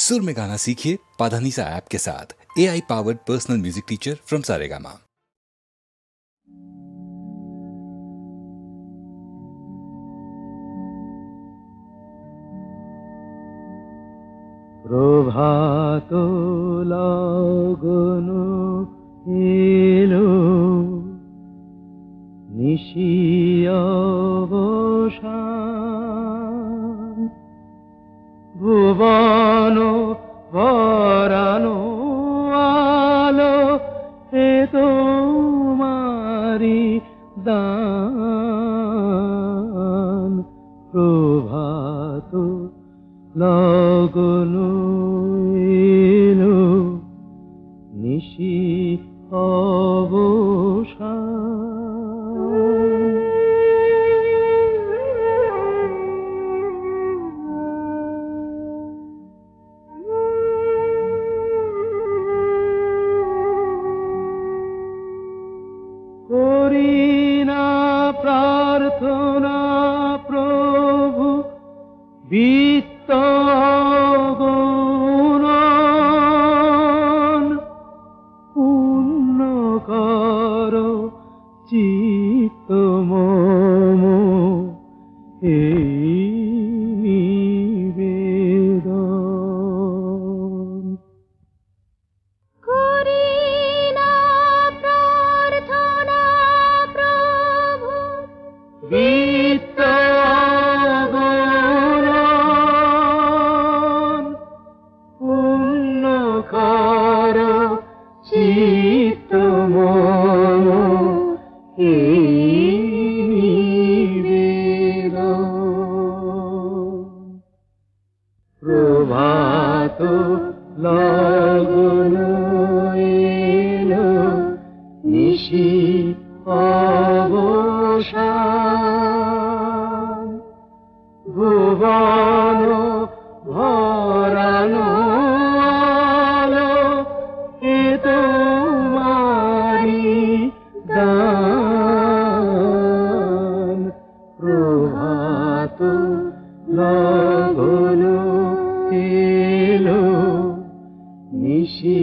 सुर में गाना सीखिए पाधानीसा ऐप के साथ। AI powered personal music teacher from Saregama. প্রভাত লগন এলো নিশি অবসান, ভুবন ভরানো আলো এ তোমারি দান। প্রভাত লগন এলো নিশি অবসান। করি না প্রার্থনা প্রভু বিত্ত গুণন, পূর্ণ কর চিত্ত মম এই নিবেদন। করি না প্রার্থনা প্রভু বিত্ত গুণন, পূর্ণ কর চিত্ত মম এই নিবেদন। প্রভাত লগন এলো নিশি অবসান, ভুবন ভরানো আলো এ তোমারি দান। প্রভাত লগন এলো নিশি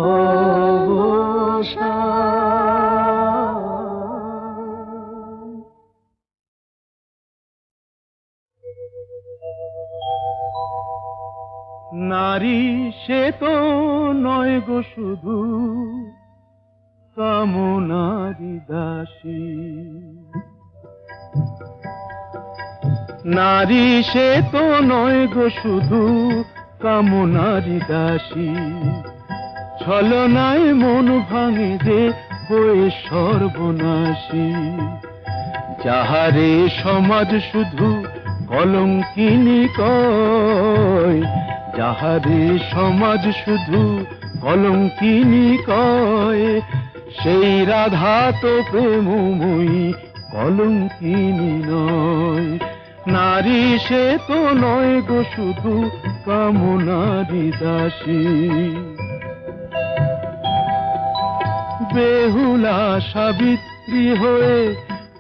অবসান। নারী সে তো নয় গো শুধু কামনারি দাসী, নারী সে তো নয় গো শুধু কামনারি দাসী। ছলনায় মন ভাঙে যে হয়ে সর্বনাশী, যাহারে সমাজ শুধু কলঙ্কিনী কয়, যাহারে সমাজ শুধু কলঙ্কিনী কয়, সেই রাধা তো প্রেমময়ী কলঙ্কিনী নয়। নারী সে তো নয় গো শুধু কামনারি দাসী। বেহুলা সাবিত্রী হয়ে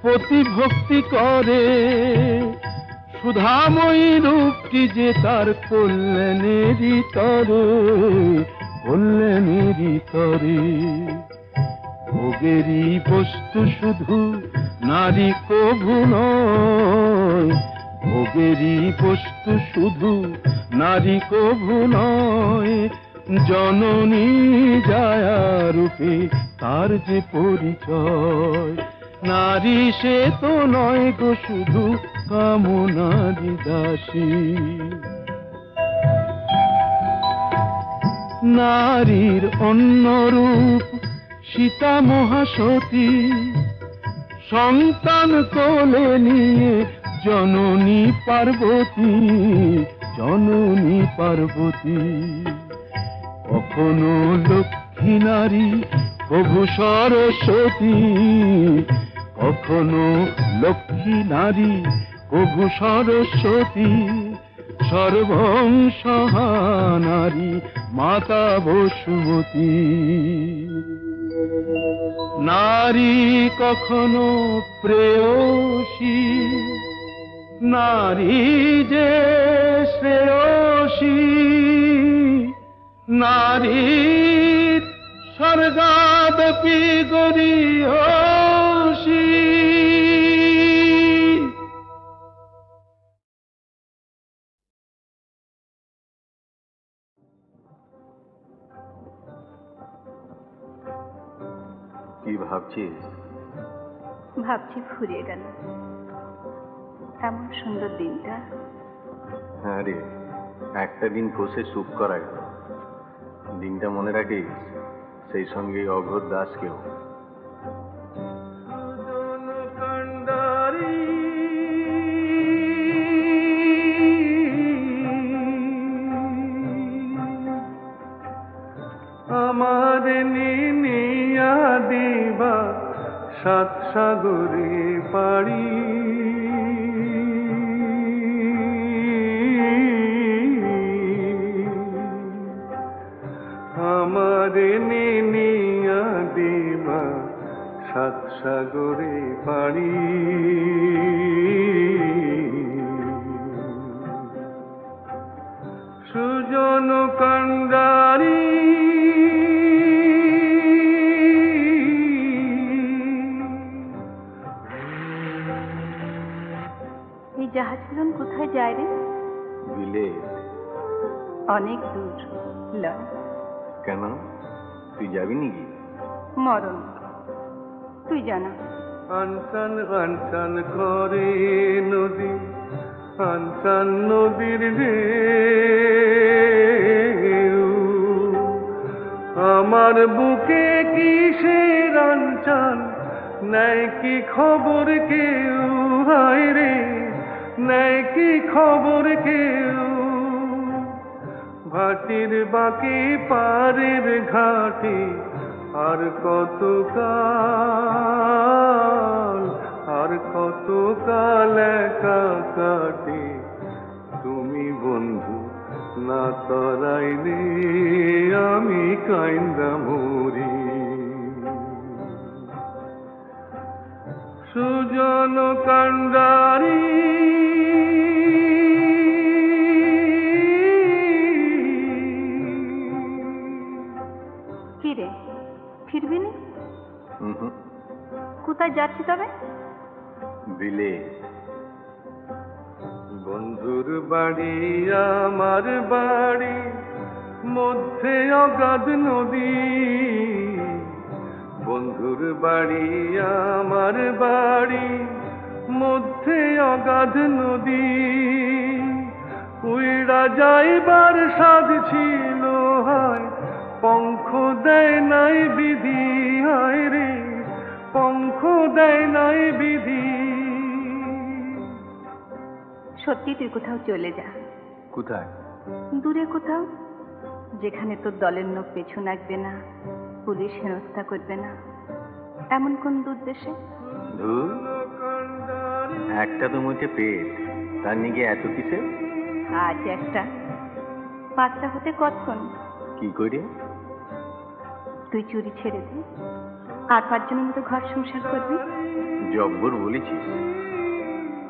প্রতিভক্তি করে, সুধাময়ী রূপটি যে তার কল্যাণেরই তরে, কল্যাণেরই তরে। ভোগেরই বস্তু শুধু নারী কভু নয়, ভোগেরই বস্তু শুধু নারী কভু নয়। জননী জায়া রূপে তার যে পরিচয়। নারী সে তো নয় গো শুধু কামনারি দাসী। নারীর অন্য রূপ সীতা মহাসতী, সন্তান কোলে নিয়ে জননী পার্বতী, জননী পার্বতী। কখনো লক্ষ্মী নারী প্রভু সরস্বতী, কখনো লক্ষ্মী নারী প্রভু সরস্বতী। সর্বং সহা নারী মাতা বসুমতী। নারী কখনো প্রেয়সী, নারী যে শ্রেয়সী। নারীর স্বর্গাদপি গরীয়সী। কি ভাবছিস? ভাবছি ফুরিয়ে গেল এমন সুন্দর দিনটা। হ্যাঁ রে, একটা দিন বসে সুখ করা গেল। দিনটা মনে রাখিস, সেই সঙ্গে অঘোর দাসকেও। আমার নিনিয়া দিবা সাত সাগরে পাড়ি, আমার নিনিয়া দিবা সাত সাগরে পাড়ি। সুজন কান্ডারি এই জাহাজগুলো কোথায় যায় রে? বিলে। অনেক দূর লয়। কেন, তুই যাবি নাকি? মরণ, তুই জানা। আনসান আনসান করে নদী, আনসান নদীর ঢেউ, আমার বুকে কিসের আনচান, নেয় কি খবর কেউ? হায় রে, নেয় কি খবর কেউ? ভাটির বাকি পারের ঘাটে আর কত কাল, আর কত কাল একা কাটে তুমি বন্ধু না তরাইলে আমি কাইন্দা মরি। সুজন কান্ডারি কি রে, ফিরবি না? কোথায় যাচ্ছি তবে? বিলে। বন্ধুর বাড়ি আমার বাড়ি, মধ্যে অগাধ নদী। বন্ধুর বাড়ি আমার বাড়ি, মধ্যে অগাধ নদী। উইড়া যাইবার সাধ ছিল হয়, পঙ্খ দেয় নাই বিধি। হায় রে, পঙ্খ দেয় নাই বিধি। সত্যি তুই কোথাও চলে যা। কোথায়? দূরে কোথাও, যেখানে তোর দলের লোক পেছু লাগবে না, পুলিশ হেনস্থা করবে না। এমন কোন দূর দেশে? ধুর, একটা তো মুখে পেট, তার নিয়ে এত কিসে? আজ একটা, পাঁচটা হতে কতক্ষণ? কি করে? তুই চুরি ছেড়ে দে, আর পাঁচজনের মতো ঘর সংসার করবি। জব্বর বলেছিস।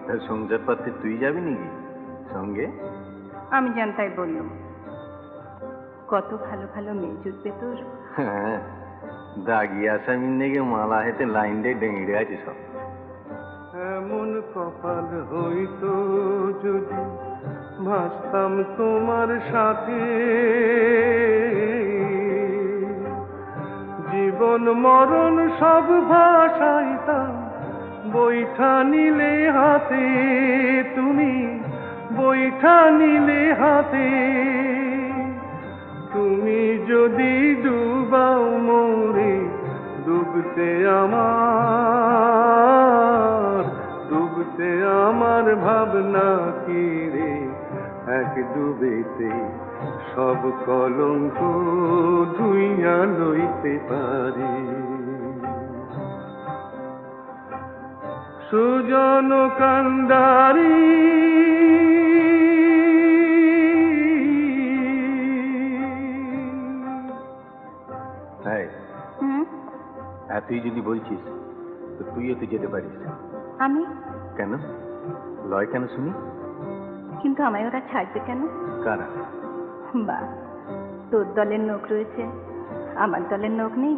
তা সংসার পাততে তুই যাবি নাকি সঙ্গে? আমি জানতাই বললাম, কত ভালো ভালো মেয়ে জুটবে তোর। হ্যাঁ, দাগি আসামির নেগে মালা হেতে লাইন দিয়ে ডেঙে আছে সব। এমন কপাল হইতো যদি ভাসতাম তোমার সাথে, জীবন মরণ সব ভাসাইতাম বৈঠা নিলে হাতে। তুমি বৈঠা নিলে হাতে, তুমি যদি ডুবাও মোরে ডুবতে আমার, ডুবতে আমার ভাবনা কি রে, এক ডুবেতে সব কলঙ্ক ধুইয়া লইতে পারি। সুজন কান্ডারি এতই যদি বলছিস তো তুইও তো যেতে পারিস। আমি কেন লয় কেন শুনি? কিন্তু আমায় ওরা ছাড়বে কেন? কারা? বা তোর দলের নোক রয়েছে, আমার দলের নোক নেই।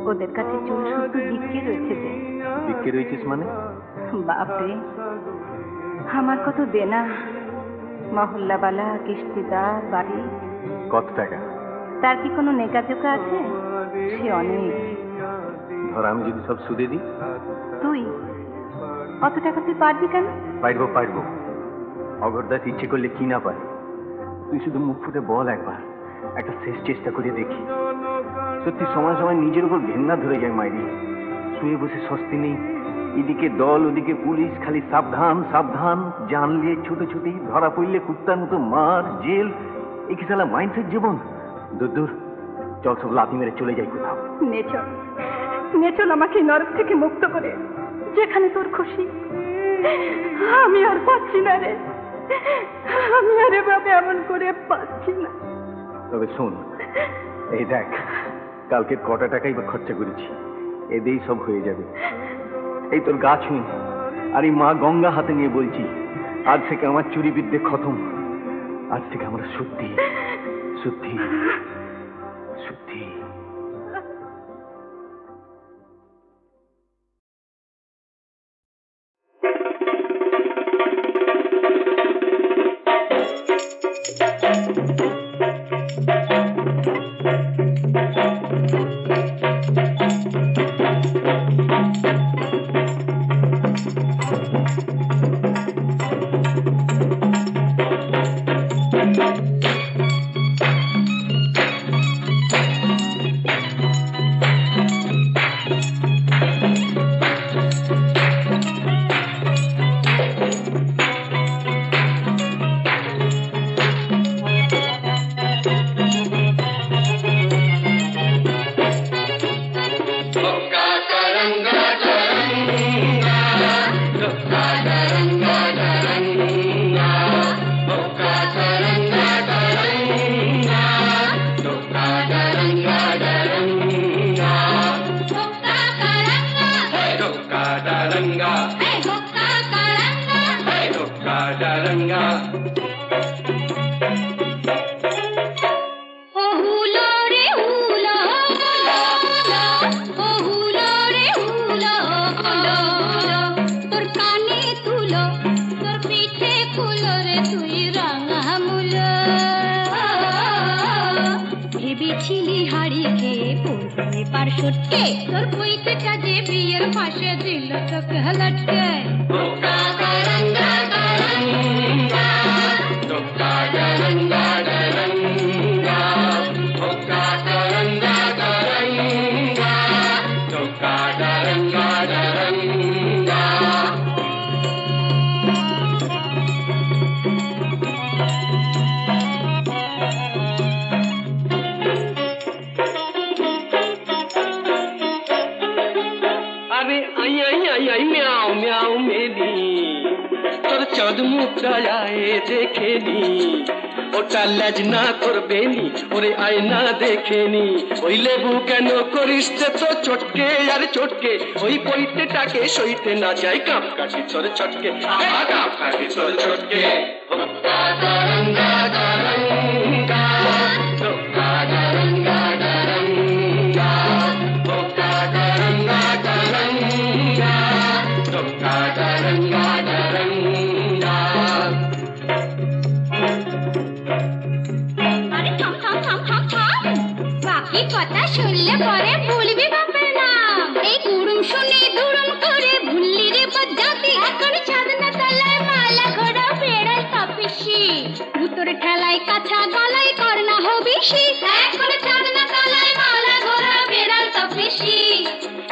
ওদের কাছে চুল শুদ্ধ বিক্রি রয়েছে যে। বিক্রি রয়েছিস মানে? বাপরে, আমার কত দেনা, মহল্লাবালা, কিস্তিদার, বাড়ি। কত টাকা? তার কি কোনো নেকাজোকা আছে? সে অনেক। ধর আমি যদি সব সুদে দিই? তুই অত টাকা তুই পারবি কেন? পারবো। অগরদাস ইচ্ছে করলে কি না পারে। তুই শুধু মুখ ফুটে বল একবার, একটা শেষ চেষ্টা করে দেখি। সত্যি সময় সময় নিজের উপর ঘেন্না ধরে যায় মাইরি। শুয়ে বসে স্বস্তি নেই, এদিকে দল ওদিকে পুলিশ, খালি সাবধান সাবধান। জানলে ছুটোছুটি, ধরা পড়লে কুত্তার মতো মার, জেল। এ কি সালা মাইন্ডসেট জীবন? দূর, চল সব লাথি মেরে চলে যাই কোথাও। নেচল আমাকে নরক থেকে মুক্ত করে, যেখানে তোর খুশি। আমি আর পাচ্ছি না রে, আমি আর এভাবে এমন করে পাচ্ছি না। তবে শোন, এই দেখ, কালকে কটা টাকাই বা খরচা করেছি, এতেই সব হয়ে যাবে। এই তোর গা ছুঁই আর এই মা গঙ্গা হাতে নিয়ে বলছি, আজ থেকে আমার চুরি বিদ্যে খতম। আজ থেকে আমরা সত্যি সত্যি সত্যি। সইতে না যায় কাপ কাটি তোর চটকে, কাপ কাটি তোর চটকে। বাকি কথা শুনলে পরে ভুলবি বাপের নাম। এই কুড়ুম শুনে দুরুম করে ভুললি রে বজ্জাতি। এখন চাঁদনা তলায় মালা ঘোড়া বেড়াল তপিসি, ভুতর ঠেলায় কাছা গলায় করনা হবিসি। এখন চাঁদনা তলায় মালা ঘোড়া বেড়াল তপিসি।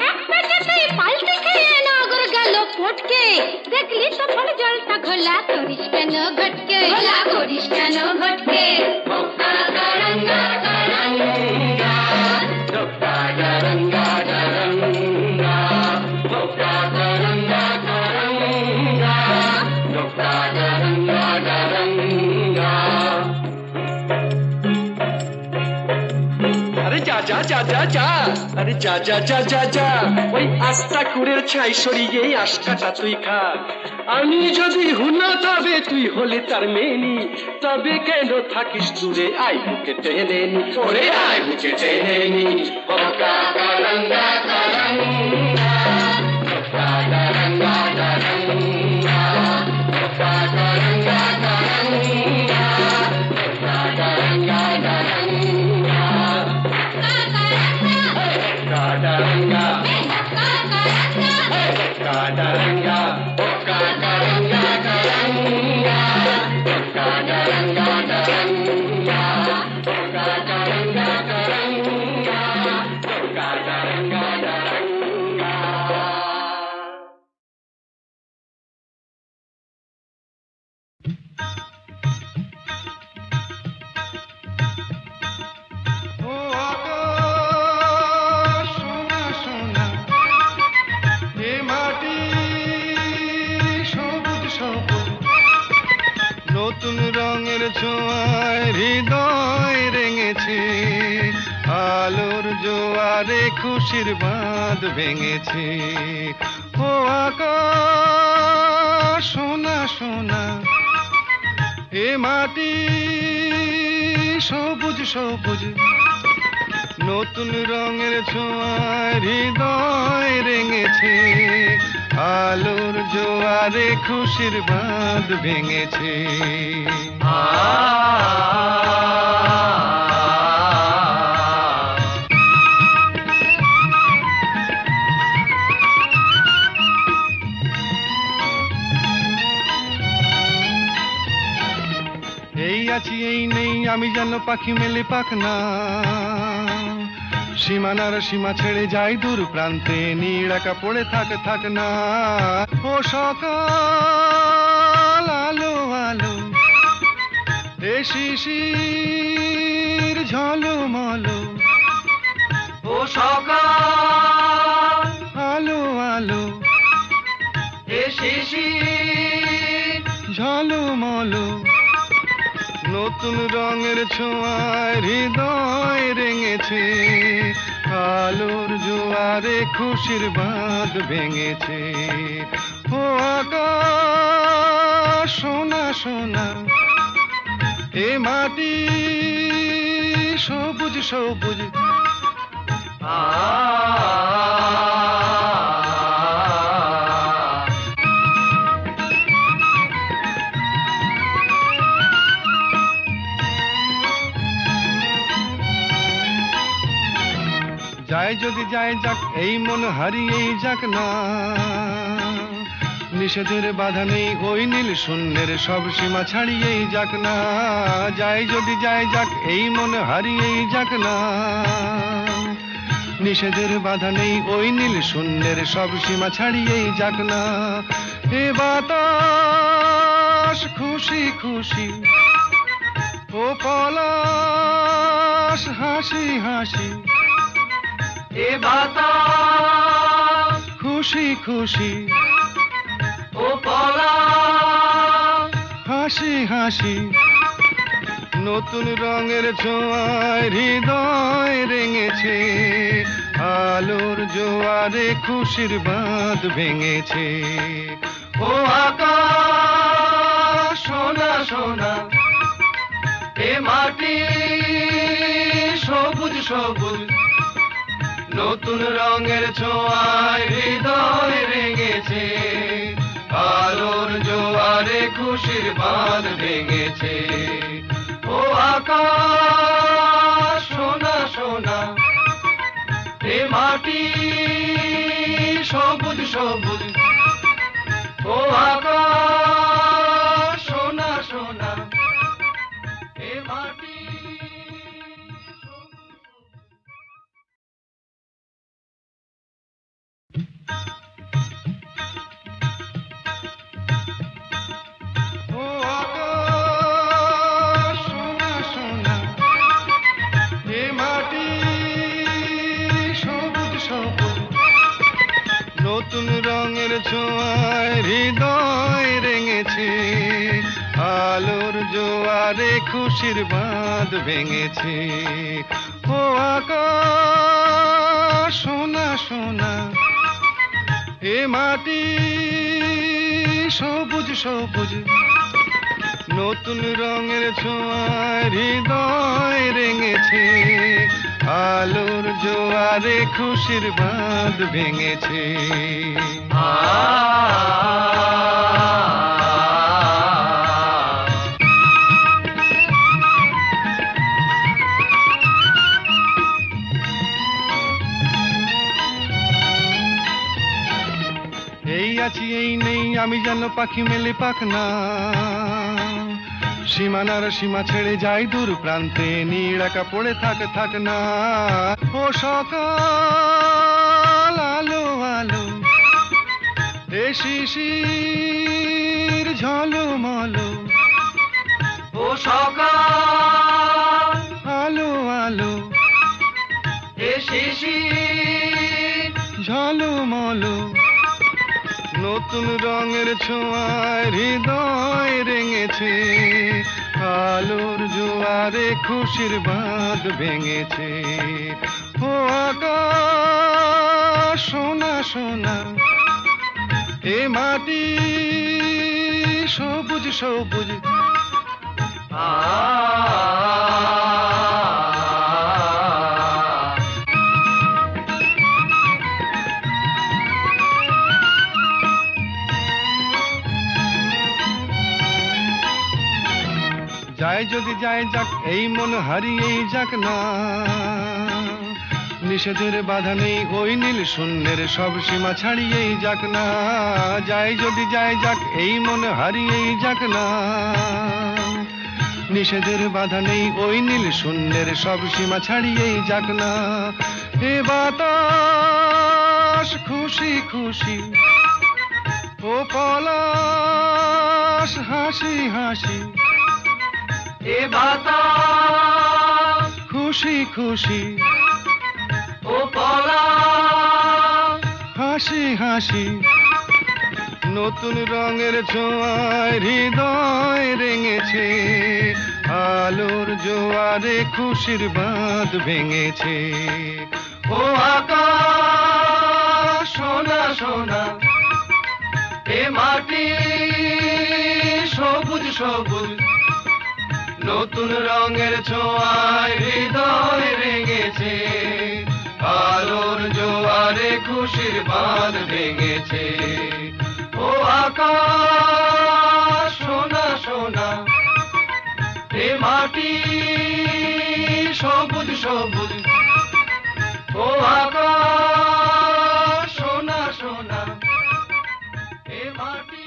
এক প্যাকেটে পাল্টে খেয়ে নগর গেল ফটকে। দেখলি তো ফল জলটা ঘোলা করিস কেন ঘটকে, ঘোলা করিস কেন ঘটকে। আরে যা যা যা যা যা, ওই আস্তা কুড়ের ছাই সরিয়ে আশকাটা তুই খা। আমি যদি হুনা তবে তুই হলি তার মেনি, তবে কেন থাকিস দূরে, আই বুকে টেনে নি, ওরে আই বুকে টেনে নি। কারাঙ্গা কারাঙ্গা কারাঙ্গা কারাঙ্গা কারাঙ্গা কারাঙ্গা কারাঙ্গা কারাঙ্গা Kadaranga, kadaranga, kadaranga, kadaranga, kadaranga, kadaranga, kadaranga, kadaranga, kadaranga. নতুন রঙের ছোঁয়ায় হৃদয় রেঙেছে, আলোর জোয়ারে খুশির বাঁধ ভেঙেছে। ও আকাশ সোনা সোনা, এ মাটি সবুজ সবুজ, নতুন রঙের ছোঁয়ায় হৃদয় রেঙেছে, আলোর জোয়ারে খুশির বাঁধ ভেঙেছে। এই আছি এই নেই আমি যেন পাখি মেলে পাখনা, সীমানার সীমা ছেড়ে যাই দূর প্রান্তে, নীড়াকা পড়ে থাক না। ও সকাল আলো আলো, এ শিশির ঝলমলো, ও সকাল আলো আলো, এ শিশির ঝলমলো, নতুন রঙের ছোঁয়ায় হৃদয় রেঙেছে, আলোর জোয়ারে খুশির বাঁধ ভেঙেছে। ও আকাশ সোনা সোনা, এ মাটি সবুজ সবুজ, যায় যদি যায় যাক এই মন হারিয়েই যাক না, নিষেধের বাধা নেই ওই নীল শূন্যের সব সীমা ছাড়িয়েই যাক না। যায় যদি যায় যাক এই মন হারিয়েই যাক না, নিষেধের বাধা নেই ওই নীল শূন্যের সব সীমা ছাড়িয়েই যাক না। এ বাতাস খুশি খুশি, ও পলাশ হাসি হাসি, এ বাতাস খুশি খুশি, ও পলাশ হাসি হাসি, নতুন রঙের ছোঁয়ায় হৃদয় রেঙেছে, আলোর জোয়ারে খুশির বাঁধ ভেঙেছে। ও আকাশ সোনা সোনা, এ মাটি সবুজ সবুজ, নতুন রঙের ছোঁয়ায় হৃদয় রেঙেছে, আলোর জোয়ারে খুশির বাঁধ ভেঙেছে। ও আকাশ সোনা সোনা, এ মাটি সবুজ সবুজ, ও আকাশ সোনা সোনা, এ মাটি নতুন রঙের ছোঁয়ায় হৃদয় রেঙেছে, আলোর জোয়ারে খুশির বাঁধ ভেঙেছে। ও আকাশ সোনা সোনা, এ মাটি সবুজ সবুজ নতুন রঙের ছোঁয়ায় হৃদয় রেঙেছে, আলোর জোয়ারে খুশির বাঁধ ভেঙেছে। এই আছি এই নেই আমি যেন পাখি মেলে পাখনা, সীমানার সীমা ছেড়ে যাই দূর প্রান্তে, নীড় একা পড়ে থাক না। ও সকাল আলো আলো এ শিশির ঝলমলো, ও সকাল আলো আলো এ শিশির ঝলমলো, নতুন রঙের ছোঁয়ায় হৃদয় রেঙেছে, আলোর জোয়ারে খুশির বাঁধ ভেঙেছে। ও আকাশ সোনা সোনা এ মাটি সবুজ সবুজ, যাই যদি যাই যাক এই মন হারিয়েই যাক না, নিষেধের বাধা নেই ওই নীল শূন্যের সব সীমা ছাড়িয়েই যাক না। যাই যদি যাই যাক এই মন হারিয়েই যাক না, নিষেধের বাধা নেই ওই নীল শূন্যের সব সীমা ছাড়িয়েই যাক না। এ বাতাস খুশি খুশি ও পলাশ হাসি হাসি, এ বাতাস খুশি খুশি ও পলাশ হাসি হাসি, নতুন রঙের ছোঁয়ায় হৃদয় রেঙেছে, আলোর জোয়ারে খুশির বাঁধ ভেঙেছে। ও আকাশ সোনা সোনা এ মাটি সবুজ সবুজ, নতুন রঙের ছোঁয়ায় হৃদয় রেঙেছে, আলোর জোয়ারে খুশির বাঁধ ভেঙেছে। ও আকাশ সোনা সোনা এ মাটি সবুজ সবুজ, ও আকাশ সোনা সোনা এ মাটি।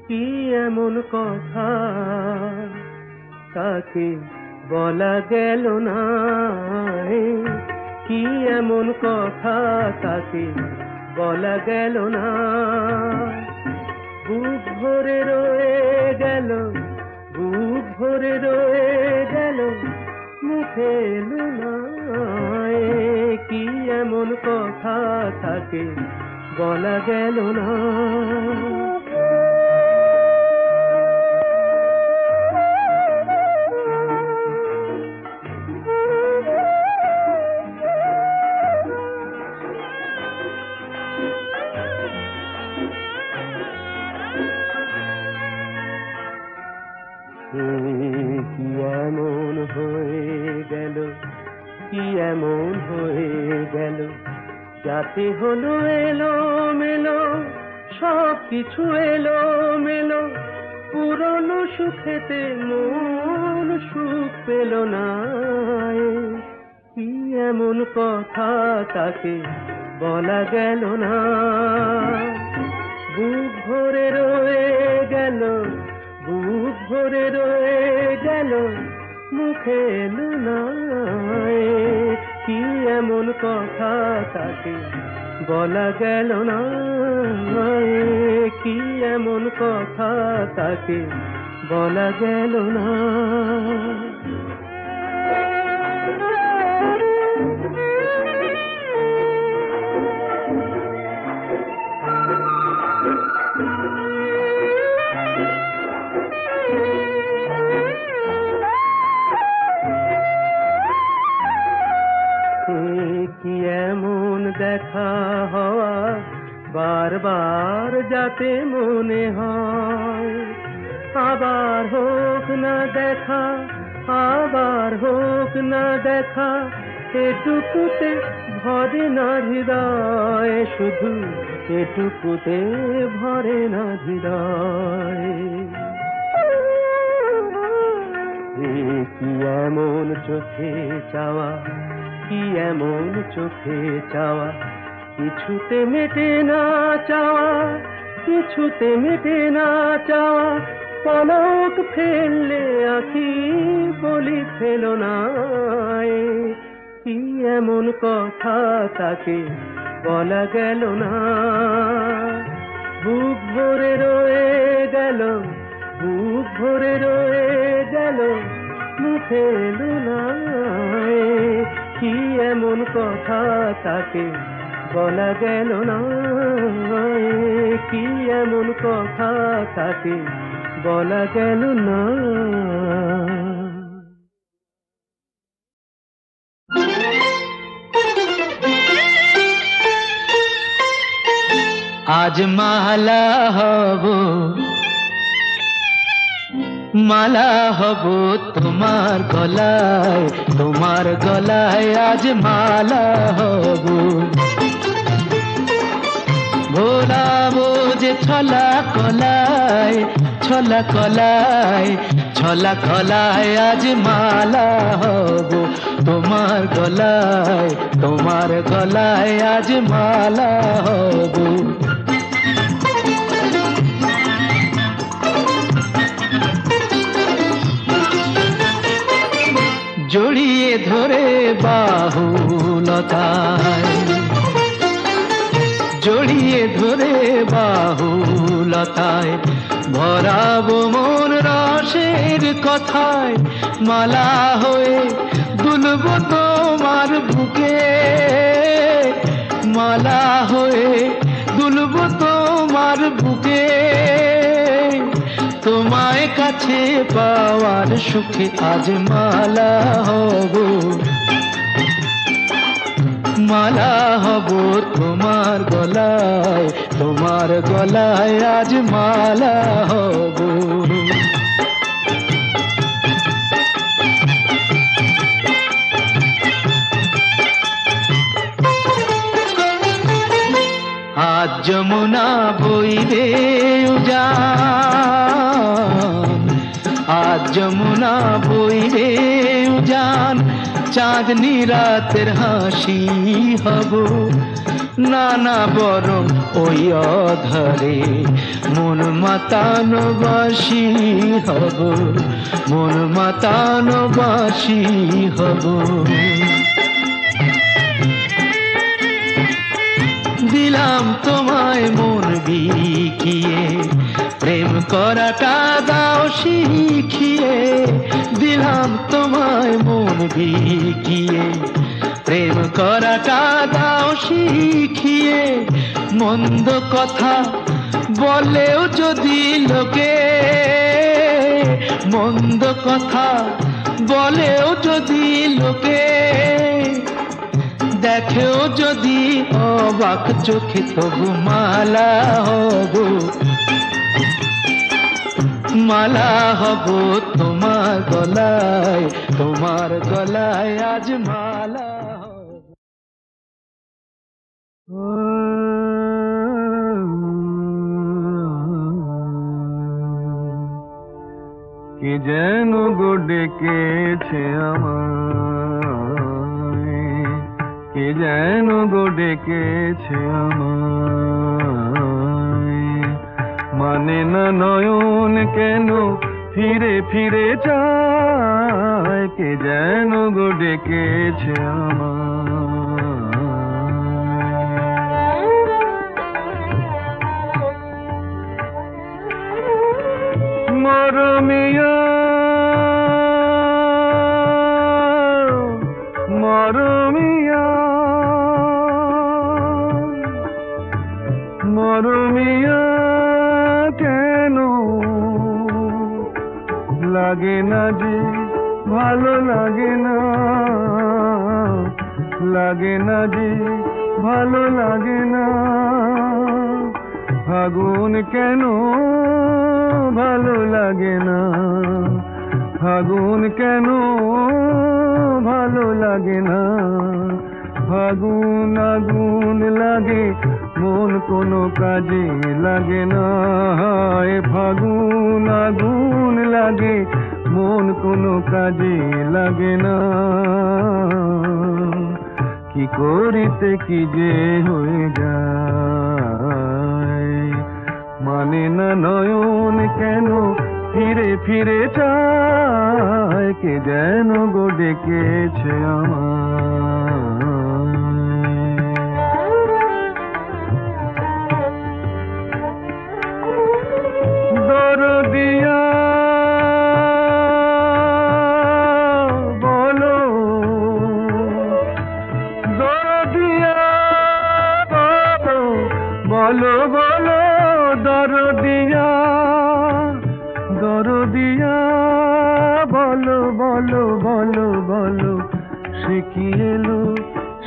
কি এমন কথা তাকে বলা গেল না, কি এমন কথা তাকে বলা গেল না, বুক ভরে রয়ে গেল, বুক ভরে রয়ে গেল, মুখে এলো না, কি এমন কথা তাকে বলা গেল না। কি এমন হয়ে গেল, কি এমন হয়ে গেল, যাতে হলো এলো মেলো, সব কিছু এলো মেলো, পুরনো সুখেতে মন সুখ পেল না, কি এমন কথা তাকে বলা গেল না, বুক ভরে রয়ে গেল, বুক ভরে রয়ে গেল, মুখে এলো না, কি এমন কথা তাকে বলা গেল না, কি এমন কথা তাকে বলা গেল না। দেখা হওয়া বারবার যাতে মনে হয়, আবার হোক না দেখা, আবার হোক না দেখা, এটুকুতে ভরে না হৃদয়, শুধু এটুকুতে ভরে না হৃদয়। কি এমন চোখে চাওয়া, কি এমন চোখে চাওয়া, কিছুতে মেটে না চাওয়া, কিছুতে মেটে না চাওয়া, পলক ফেললে আঁখি বলি ফেলো না। কি এমন কথা তাকে বলা গেল না, বুক ভরে রয়ে গেল, বুক ভরে রয়ে গেল, মুখে এলো না। কি এমন কথা তাকে বলা গেল না, কি এমন কথা তাকে বলা গেল না। আজ মালা হব, মালা হব তোমার গলায়, তোমার গলায় আজ মালা হব। ভোলাবো যে ছলা কলায়, ছলা কলায়, ছলা কলায় আজ মালা হব তোমার গলায়, তোমার গলায় আজ মালা হব। জড়িয়ে ধরে বাহুলতায়, জড়িয়ে ধরে বাহুলতায়, ভরাবো মন রসের কথায়, মালা হয়ে দুলব তোমার বুকে, মালা হয়ে দুলব তোমার বুকে। তোমায় কাছে পাওয়ার সুখে আজ মালা হব, মালা হব তোমার গলায়, তোমার গলায় আজ মালা হব। আজ যমুনা বইবে উজান, আজ যমুনা বইবে উজান, চাঁদনি রাতের হাসি হব, নানা বরং ওই অধরে মন মাতানো বাসি হব, মন মাতানো বাসি হব। দিলাম তোমায় মন বিকিয়ে, প্রেম করাটা দাও শিখিয়ে, দিলাম তোমায় মন বিকিয়ে, প্রেম করাটা দাও শিখিয়ে। মন্দ কথা বলেও যদি লোকে, মন্দ কথা বলেও যদি লোকে, দেখেও যদি অবাক চোখে, তবু মালা হব, মালা হব তোমার গলায়, তোমার গলায় আজ মালা হব। কে যেন গো ডেকেছে আমায়, কে যেন গো ডেকেছে আমায়, মানে না নয়ন কেন ফিরে ফিরে যায়, কে যেন গো ডেকেছে আমায়। মরমিয়া মরমিয়া মরমিয়া, কেন লাগে না যে ভালো লাগে না, লাগে না যে ভালো লাগে না, ফাগুন কেন ভালো লাগে না, ফাগুন কেন ভালো লাগে না, ফাগুন আগুন লাগে মন কোনো কাজে লাগে না, ফাগুন আগুন লাগে মন কোনো কাজে লাগে না, কি করিতে কি যে হয়ে যায়, মানে না নয়ন কেন ফিরে ফিরে চায়, কে যেন গো ডেকেছে আমায়। দরদিয়া বলো, দরদিয়া বলো, বলো দরদিয়া, দরদিয়া বলো, বলো বলো বলো, সে কি এলো,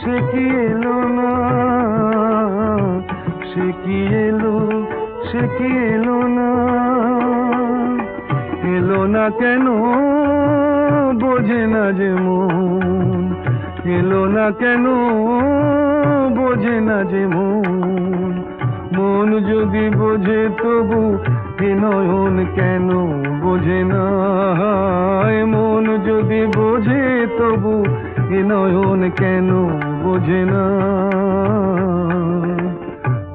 সে কি এলো না, সে কি এলো, সে কি এলো না, এলো না কেন বোঝে না যে মন, এলো না কেন বোঝে না যে মন, মন যদি বোঝে তবু এ নয়ন কেন বোঝে না, মন যদি বোঝে তবু এ নয়ন কেন বোঝে না,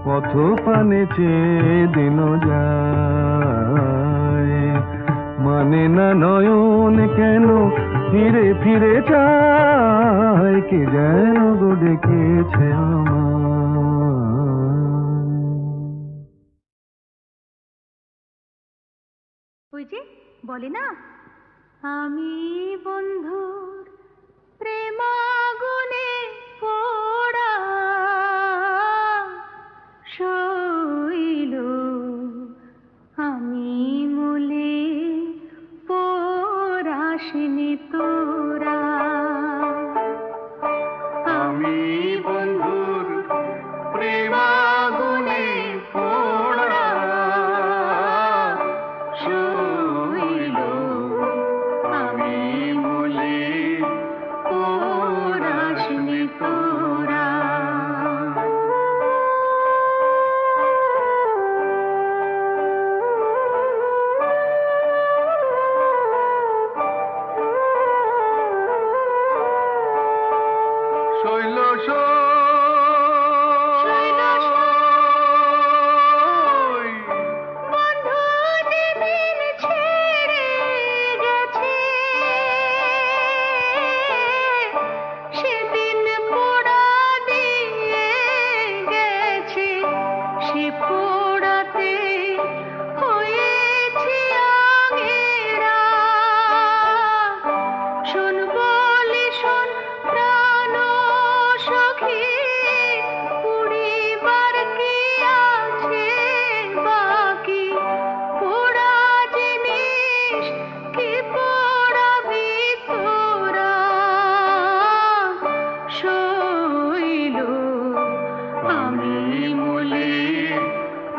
পথ পানে চেয়ে দিন যায়, মানে না নয়ন কেন ফিরে ফিরে চায়, কে যেন গো ডেকেছে আমায়। ওই যে বলে না, আমি বন্ধুর প্রেমাগুনে পোড়া, শৈল আমি মলে পোড়াসনি তোরা, আমি বন্ধুর প্রেমাগুনে পোড়া, শৈল আমি মলে পোড়াসনি তোরা। শৈল বন্ধু যেদিন ছেড়ে গেছে, সেদিন পোড়া দিয়ে গেছে, সে পোড়াতে হয়েছে আগেরা, শোন বলে শোন প্রাণ সখী, পুড়িবার কি আছে বাকি, পোড়া জিনিস কি পোড়াবি তোরা, শৈল আমি মলে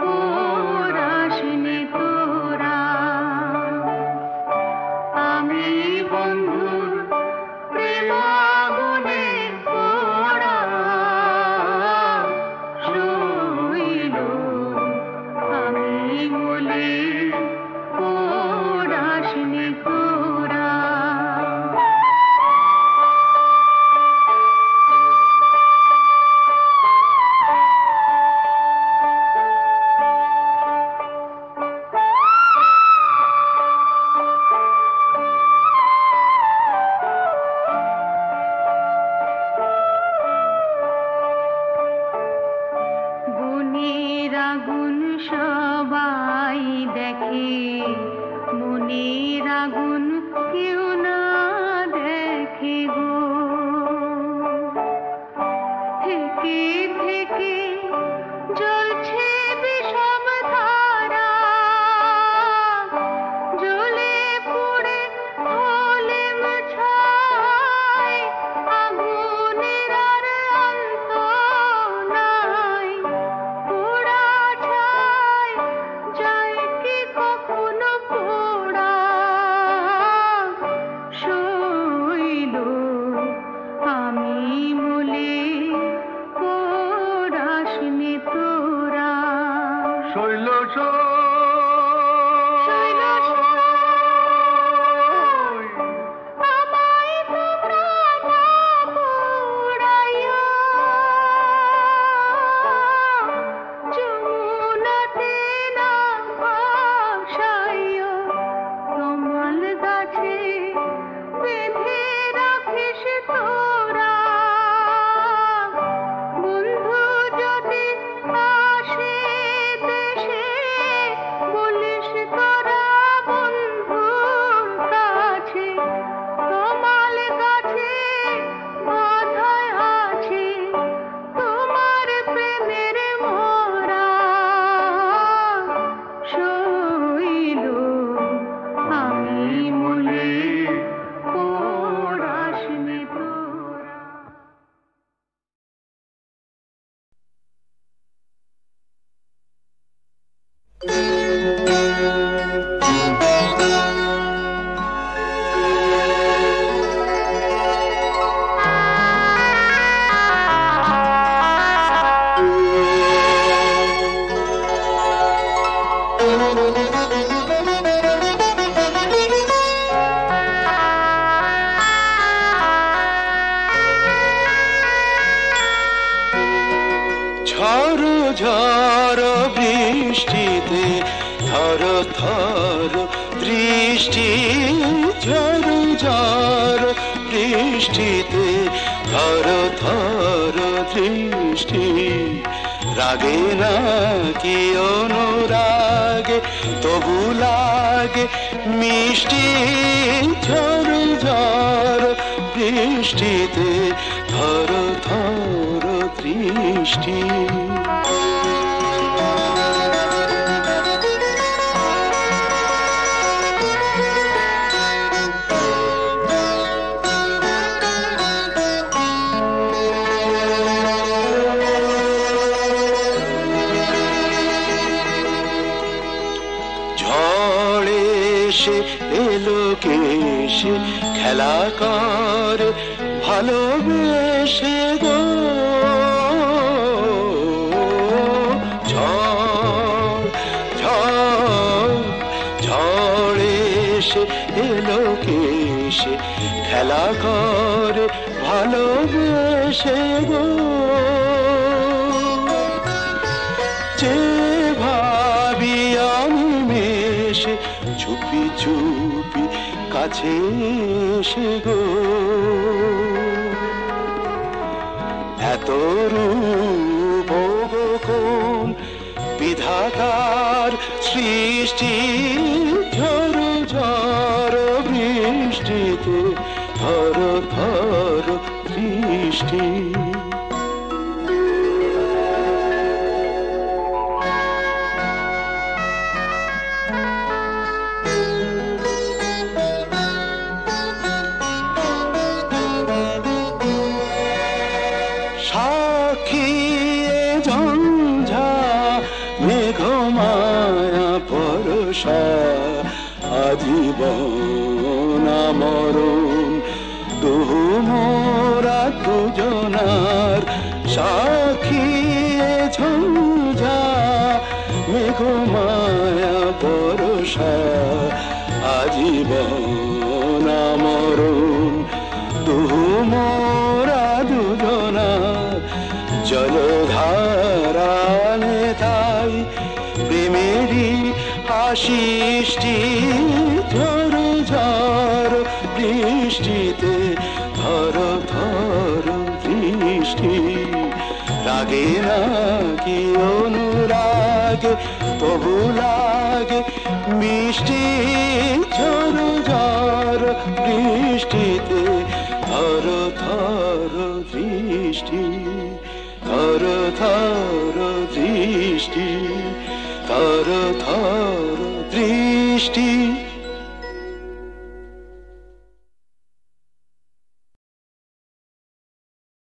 পোড়াসনি তোরা, আমি বন্ধুর প্রেমাগুনে পোড়া, শৈল আমি মলে পোড়াসনি তোরা। বৃষ্টিতে থর থর দৃষ্টি রাগে না কি অনুরাগে তবু লাগে মিষ্টি ঝড় ঝড় বৃষ্টিতে থর থর দৃষ্টি এলোকেশে খেলা করে ভালোবেসে গো ঝড় ঝড় ঝড় এসে এলোকেশে খেলা করে ভালোবেসে গো যে ভাবি আমি মেশে চুপি চুপি কাছে এসে গো এত রূপ কোন বিধাতার সৃষ্টি ঝড় ঝড় বৃষ্টিতে থর থর দৃষ্টি সাক্ষী ঝঞ্ঝা মেঘমায়া পরশা আজীবন মরণ দুহু মোরা দুজনার সাক্ষী ঝঞ্ঝা মেঘমায়া পরশা আজীবন মরণ দুহু মোরা দুজনার জলধারানে তাই প্রেমেরই আশিষ্টি ঝড় ঝড় বৃষ্টিতে থর থর দৃষ্টি রাগে না কি অনুরাগে তবু লাগে মিষ্টি ঝড় ঝড় বৃষ্টিতে থর থর দৃষ্টি থর থর দৃষ্টি থর থর দৃষ্টি